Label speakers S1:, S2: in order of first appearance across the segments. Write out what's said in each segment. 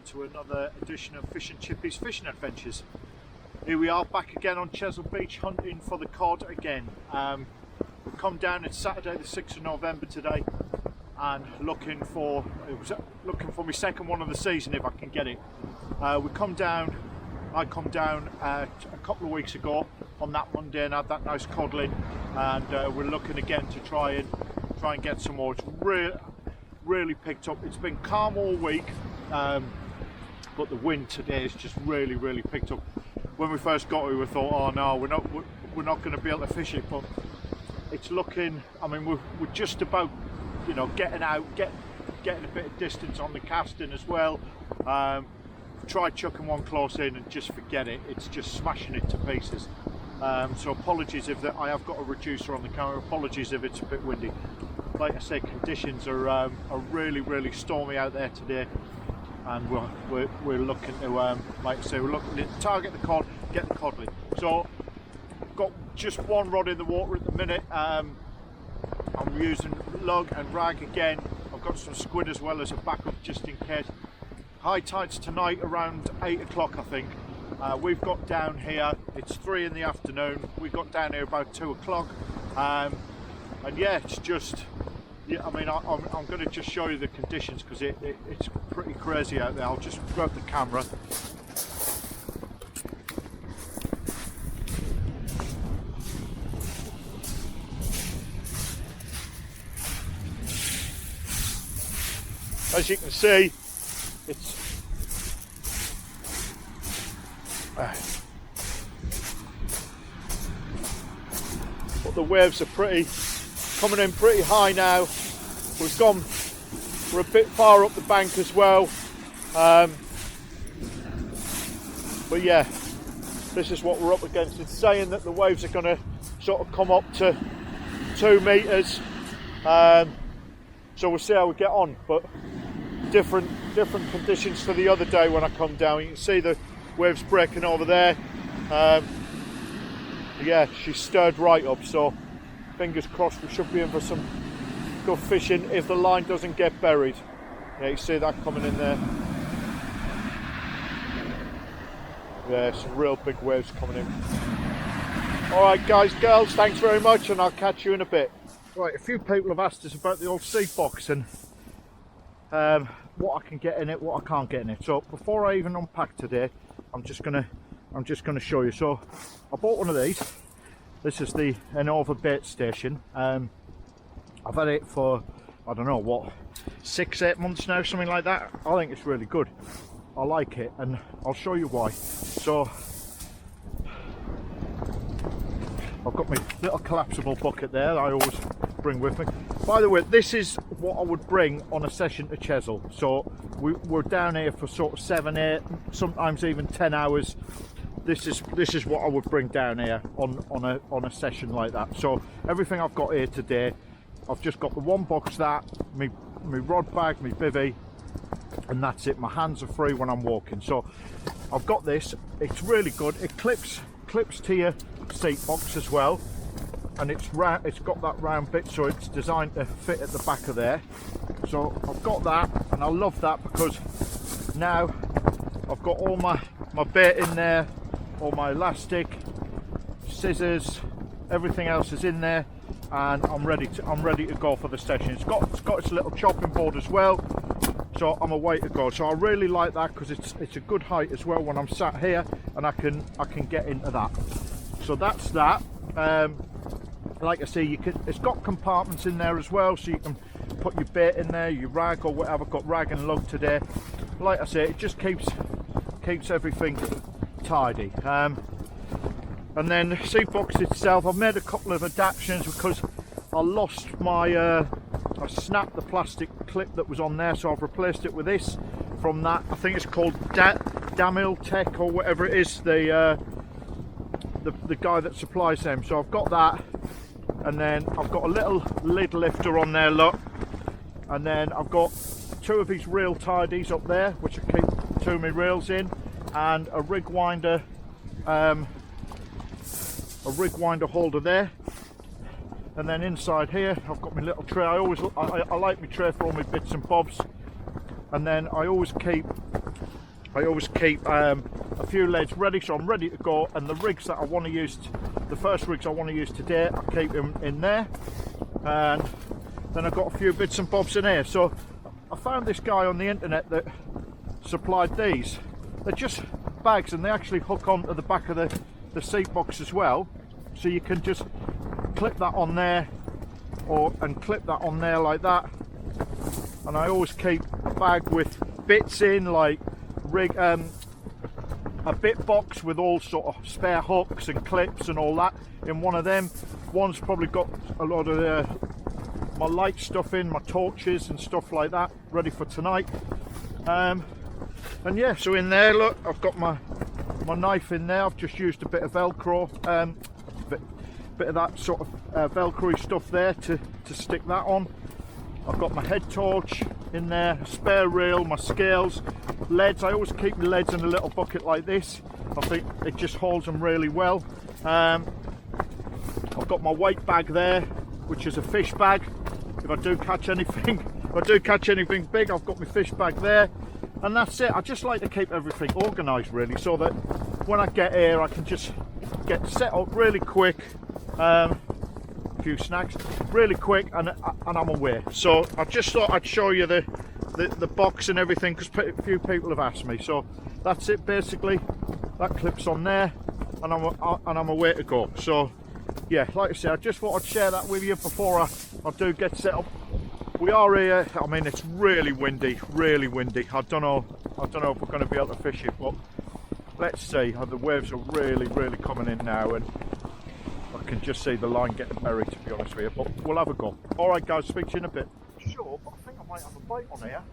S1: to another edition of Fish and Chippy's Fishing Adventures. Here we are back again on Chesil Beach hunting for the cod again. We've come down, it's Saturday the 6th of November today, and looking for my second one of the season if I can get it. I come down a couple of weeks ago on that Monday and had that nice codling, and we're looking again to try and get some more. It's really picked up. It's been calm all week, but the wind today has just really picked up. When we first got here, we thought, oh no, we're not going to be able to fish it, but it's looking, I mean, we're just about, you know, getting out, getting a bit of distance on the casting as well. Tried chucking one close in and just forget it. It's just smashing it to pieces. So apologies if I have got a reducer on the camera. Apologies if it's a bit windy. Like I say, conditions are really stormy out there today, and we're looking to like I say, we're looking to target the cod, get the codling. So I've got just one rod in the water at the minute. I'm using lug and rag again. I've got some squid as well as a backup just in case. High tides tonight around 8 o'clock, I think. We've got down here, it's 3 in the afternoon, we got down here about 2 o'clock, and yeah, it's just, yeah, I mean, I'm going to just show you the conditions because it's pretty crazy out there. I'll just grab the camera. As you can see, it's but the waves are coming in pretty high now. We're a bit far up the bank as well, but yeah, this is what we're up against. It's saying that the waves are going to sort of come up to 2 meters, so we'll see how we get on. But different conditions to the other day when I come down. You can see the waves breaking over there. Yeah, she's stirred right up, so fingers crossed we should be in for some good fishing if the line doesn't get buried. Yeah, you see that coming in there. Yeah, some real big waves coming in. Alright guys, girls, thanks very much, and I'll catch you in a bit. Right, a few people have asked us about the old seed box and what I can get in it, what I can't get in it. So before I even unpack today, I'm just gonna show you. So I bought one of these. This is the Enova bait station. I've had it for, I don't know what, 6-8 months now, something like that. I think it's really good. I like it, and I'll show you why. So I've got my little collapsible bucket there that I always bring with me. By the way, this is what I would bring on a session to Chesil. So we're down here for sort of 7, 8, sometimes even 10 hours. This is what I would bring down here on a session like that. So everything I've got here today, I've just got the one box, that my rod bag, my bivvy, and that's it. My hands are free when I'm walking. So I've got this. It's really good. It clips to your seat box as well, and it's got that round bit, so it's designed to fit at the back of there. So I've got that, and I love that because now I've got all my bait in there, all my elastic, scissors, everything else is in there, and I'm ready to go for the session. It's got its little chopping board as well, so I'm away to go. So I really like that because it's a good height as well when I'm sat here, and I can get into that. So that's that. Like I say, it's got compartments in there as well, so you can put your bait in there, your rag or whatever. I've got rag and lug today. Like I say, it just keeps everything tidy. And then the seed box itself, I've made a couple of adaptations because I lost my I snapped the plastic clip that was on there, so I've replaced it with this from that, I think it's called Damil Tech or whatever it is, the guy that supplies them. So I've got that, and then I've got a little lid lifter on there, look, and then I've got 2 of these reel tidies up there which I keep 2 of my reels in, and a rig winder holder there. And then inside here I've got my little tray. I like my tray for all my bits and bobs, and then I always keep I always keep a few leads ready, so I'm ready to go. And the rigs that I want to use, the first rigs I want to use today, I keep them in there. And then I've got a few bits and bobs in here. So I found this guy on the internet that supplied these. They're just bags, and they actually hook onto the back of the seat box as well. So you can just clip that on there, and clip that on there like that. And I always keep a bag with bits in, like a bit box with all sort of spare hooks and clips and all that in one of them. One's probably got a lot of my light stuff in, my torches and stuff like that, ready for tonight. And yeah, so in there, look, I've got my knife in there. I've just used a bit of Velcro, bit of that sort of Velcro stuff there to stick that on. I've got my head torch in there, a spare reel, my scales, leads. I always keep the leads in a little bucket like this. I think it just holds them really well. I've got my weight bag there, which is a fish bag. If I do catch anything, big, I've got my fish bag there. And that's it. I just like to keep everything organised really, so that when I get here I can just get set up really quick. A few snacks really quick, and I'm away. So I just thought I'd show you the box and everything, because a few people have asked me. So that's it basically. That clips on there, and I'm away to go. So yeah, like I said, I just thought I'd share that with you before I do get set up. We are here. I mean, it's really windy, really windy. I don't know if we're going to be able to fish it, but let's see. The waves are really coming in now, and I can just see the line getting buried, to be honest with you, but we'll have a go. All right guys, speak to you in a bit. Sure, but I think I might have a bite on here,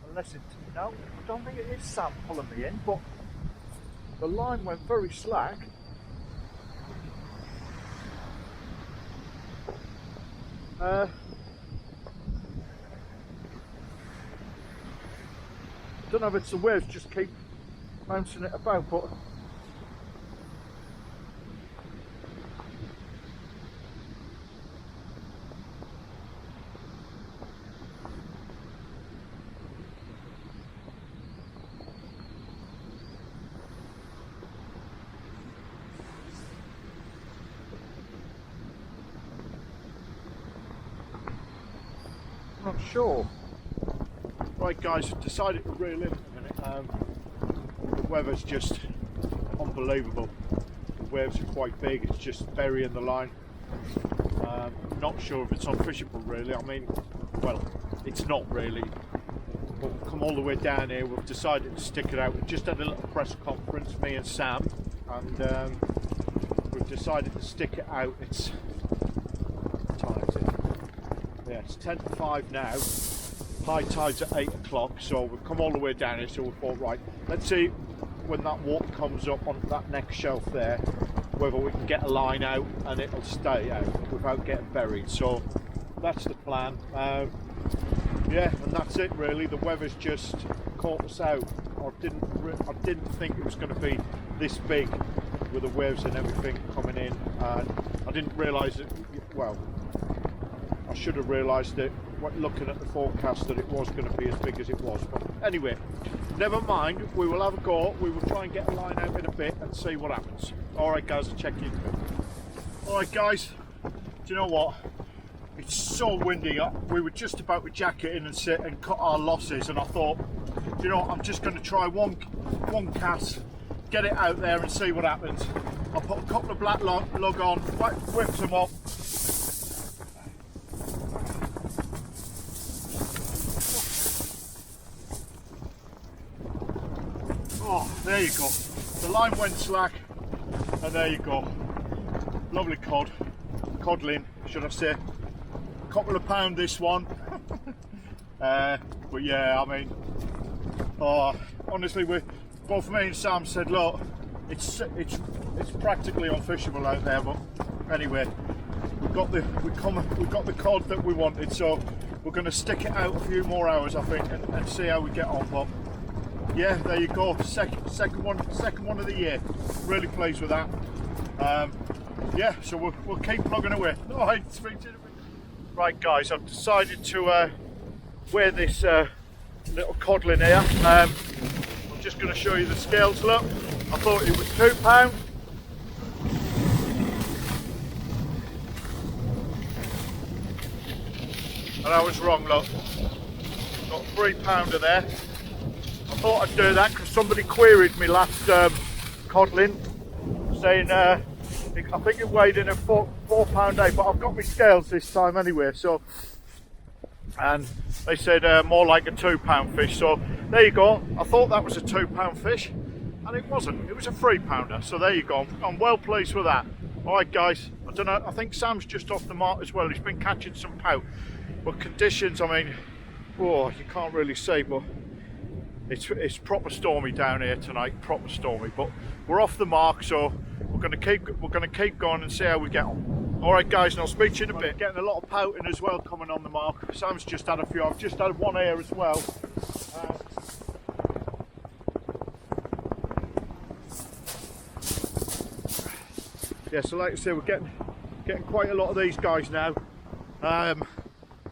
S1: unless it's, no, I don't think it is Sam pulling me in, but the line went very slack. I don't know if it's the waves just keep bouncing it about, but I'm not sure. Right guys, I've decided to reel in a minute. The weather's just unbelievable. The waves are quite big, it's just burying the line. Not sure if it's unfishable really. I mean, well, it's not really. But we've come all the way down here, we've decided to stick it out. We just had a little press conference, me and Sam, and we've decided to stick it out. It's, what time is it? Yeah, it's 10 to 5 now. High tide's at 8 o'clock, so we've come all the way down here, so we thought, right, let's see when that water comes up on that next shelf there, whether we can get a line out and it'll stay out without getting buried. So that's the plan. Yeah, and that's it really. The weather's just caught us out. I didn't think it was going to be this big with the waves and everything coming in, and I didn't realise it. Well, I should have realised it looking at the forecast that it was going to be as big as it was. But anyway, never mind, we will have a go. We will try and get a line out in a bit and see what happens. Alright guys, I'll check you in a bit. Alright guys, do you know what? It's so windy. We were just about to jack it in and sit and cut our losses, and I thought, you know, I'm just going to try one cast, get it out there and see what happens. I'll put a couple of black lug on, whip them up. Oh, there you go. The line went slack, and there you go. Lovely codling, should I say. A couple of pound this one. But yeah, I mean, honestly, both me and Sam said, look, it's practically unfishable out there. But anyway, we've got the cod that we wanted, so we're going to stick it out a few more hours, I think, and see how we get on. But yeah, there you go. Second one of the year. Really pleased with that. Yeah, so we'll keep plugging away. All right, speak to you in a bit. Right, guys, I've decided to wear this little codlin here. I'm just going to show you the scales. Look, I thought it was £2. And I was wrong, look. Got a £3 there. I thought I'd do that because somebody queried me last codling, saying I think it weighed in at £4.8, but I've got my scales this time anyway, so, and they said more like a £2 fish, so there you go. I thought that was a £2 fish, and it wasn't. It was a £3. So there you go. I'm well pleased with that. Alright guys, I don't know, I think Sam's just off the mark as well. He's been catching some pout, but conditions, I mean, oh, you can't really say, but it's proper stormy down here tonight, proper stormy. But we're off the mark, so we're gonna keep going and see how we get on. All right, guys, and I'll speak to you in a bit. Getting a lot of pouting as well coming on the mark. Sam's just had a few. I've just had one here as well. Yeah, so like I say, we're getting quite a lot of these guys now.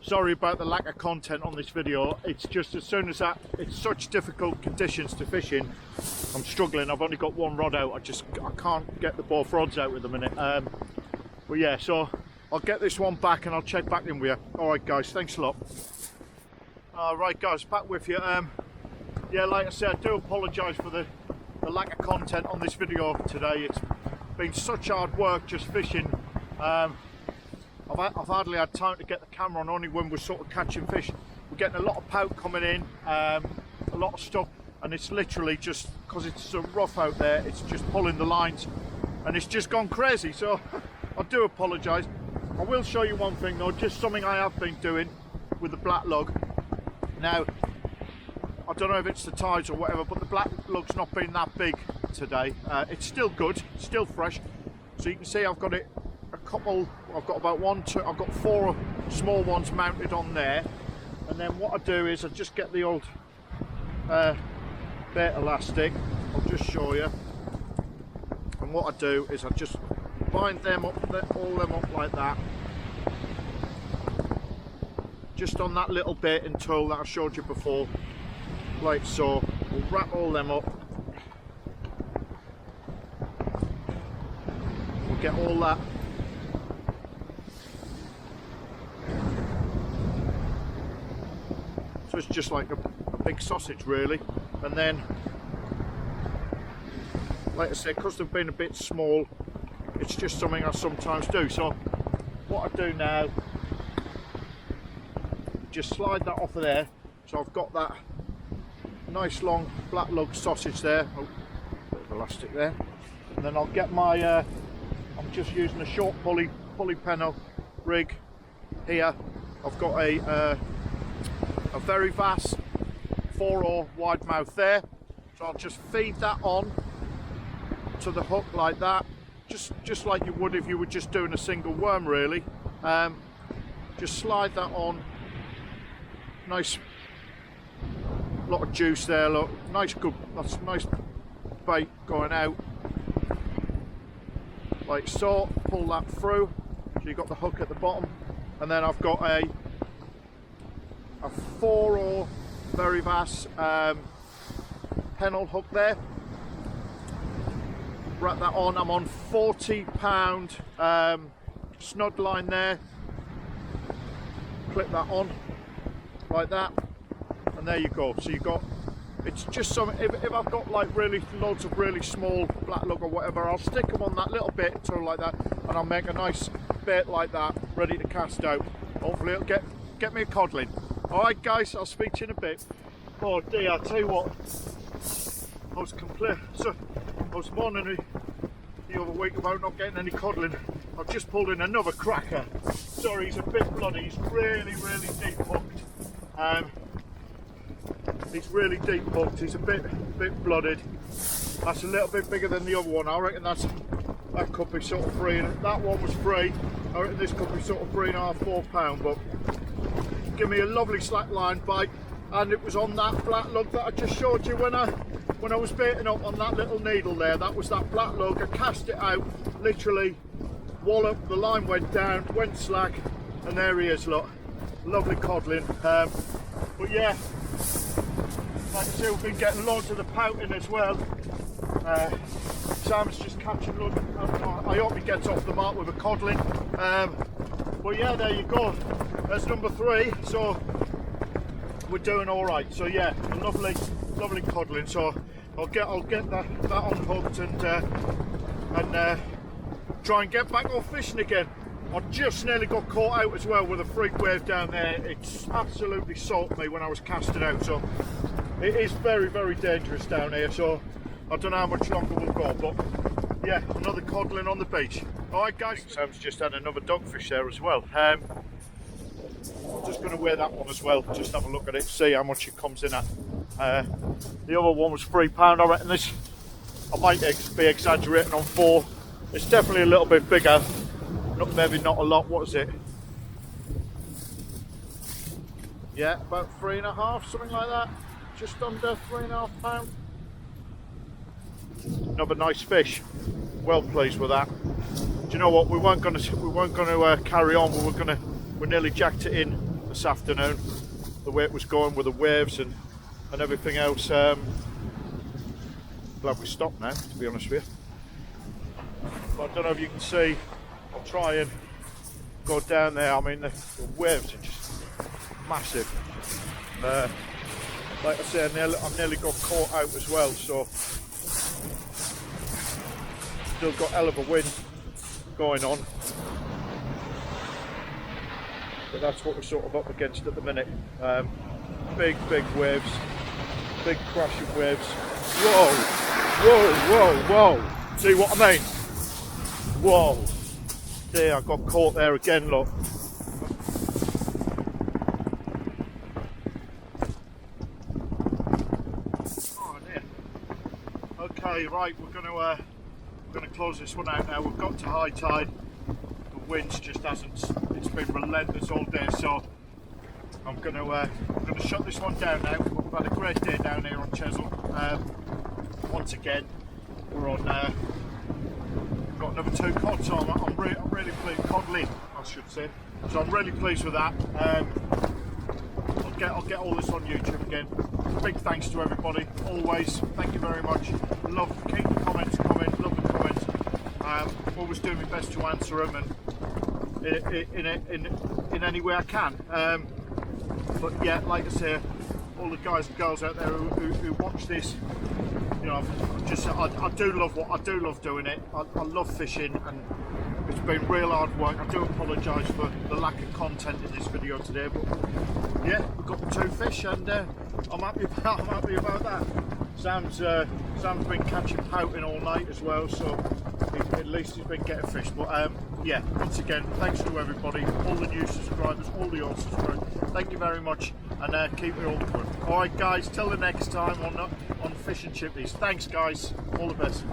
S1: Sorry about the lack of content on this video. It's just as soon as that, it's such difficult conditions to fish in, I'm struggling. I've only got one rod out. I can't get the both rods out at the minute. But yeah, so I'll get this one back and I'll check back in with you. All right guys, thanks a lot. Right guys, back with you. Yeah, like I said, I do apologise for the lack of content on this video today. It's been such hard work just fishing. I've hardly had time to get the camera on, only when we're sort of catching fish. We're getting a lot of pout coming in, a lot of stuff, and it's literally just, because it's so rough out there, it's just pulling the lines, and it's just gone crazy, so I do apologise. I will show you one thing though, just something I have been doing with the black lug. Now, I don't know if it's the tides or whatever, but the black lug's not been that big today. It's still good, still fresh, so you can see I've got it a couple, I've got about one, two, I've got 4 small ones mounted on there, and then what I do is I just get the old bait elastic. I'll just show you, and what I do is I just bind them up, all them up like that, just on that little baiting tool that I showed you before, like so. We'll wrap all them up, we'll get all that so it's just like a big sausage really. And then, like I said, because they've been a bit small, it's just something I sometimes do. So what I do now, just slide that off of there, so I've got that nice long black lug sausage there. Oh, bit of elastic there. And then I'll get my I'm just using a short pulley pennel rig here. I've got a very vast 4/0 wide mouth there, so I'll just feed that on to the hook like that, just like you would if you were just doing a single worm really. Just slide that on, nice lot of juice there, look, nice, good, that's nice bait going out like so. Pull that through, so you've got the hook at the bottom, and then I've got a 4/0 very vast pennel hook there. Wrap that on. I'm on 40-pound snud line there. Clip that on like that, and there you go. So you've got, it's just some, if I've got like really loads of really small black lug or whatever, I'll stick them on that little bait tool like that, and I'll make a nice bait like that ready to cast out. Hopefully it'll get me a codling. Alright guys, I'll speak to you in a bit. Oh dear, I tell you what, I was mourning the other week about not getting any codling. I've just pulled in another cracker. Sorry, he's a bit bloody, he's really deep hooked. He's really deep hooked, he's a bit blooded. That's a little bit bigger than the other one. I reckon that could be sort of 3, and that one was 3. I reckon this could be sort of 3.5, 4 pound, but give me a lovely slack line bite, and it was on that black lug that I just showed you when I was baiting up on that little needle there. That was that black lug. I cast it out, literally wallop, the line went down, went slack, and there he is, look, lovely codling. But yeah, Like I say, we've been getting loads of the pouting as well. Sam's just catching loads. I hope he gets off the mark with a codling. But yeah, there you go. There's number 3. So we're doing all right. So yeah, a lovely codling. So I'll get that unhooked and try and get back off fishing again. I just nearly got caught out as well with a freak wave down there. It's absolutely soaked me when I was casting out. So it is very, very dangerous down here. So I don't know how much longer we'll go, but yeah, another codling on the beach. All right, guys. Sam's just had another dogfish there as well. I'm just going to weigh that one as well. Just have a look at it, see how much it comes in at. The other one was £3. I reckon this, I might be exaggerating on 4. It's definitely a little bit bigger. Maybe not a lot. What is it? Yeah, about 3.5, something like that. Just under £3.5. Another nice fish. Well pleased with that. Do you know what? We weren't going to carry on. We nearly jacked it in this afternoon. The way it was going with the waves and everything else. Glad we stopped now, to be honest with you. But I don't know if you can see. I'll try and go down there. I mean, the waves are just massive. Like I said, I nearly got caught out as well. So still got hell of a wind going on. But that's what we're sort of up against at the minute. Big waves, big crashing waves. Whoa, whoa, whoa, whoa. See what I mean? Whoa. There, I got caught there again, look. Oh dear. Okay, right, we're gonna close this one out now. We've got to high tide. The wind's just hasn't. It's been relentless all day, so I'm gonna shut this one down now. We've had a great day down here on Chesil. Once again, we're on. Got another 2 cod, so I'm really pleased. Codling, I should say. So I'm really pleased with that. I'll get all this on YouTube again. Big thanks to everybody. Always, thank you very much. Keep the comments coming. Love the comments. Always do my best to answer them and in any way I can. But yeah, like I say, all the guys and girls out there who watch this, you know, I do love doing it. I love fishing, and it's been real hard work. I do apologise for the lack of content in this video today, but yeah, we've got the 2 fish, and I'm happy about that. Sam's been catching pouting all night as well, so at least he's been getting fish. But yeah, once again, thanks to everybody, all the new subscribers, all the old subscribers. Thank you very much, and keep it all good. All right, guys, till the next time on Fish and Chippies. Thanks, guys. All the best.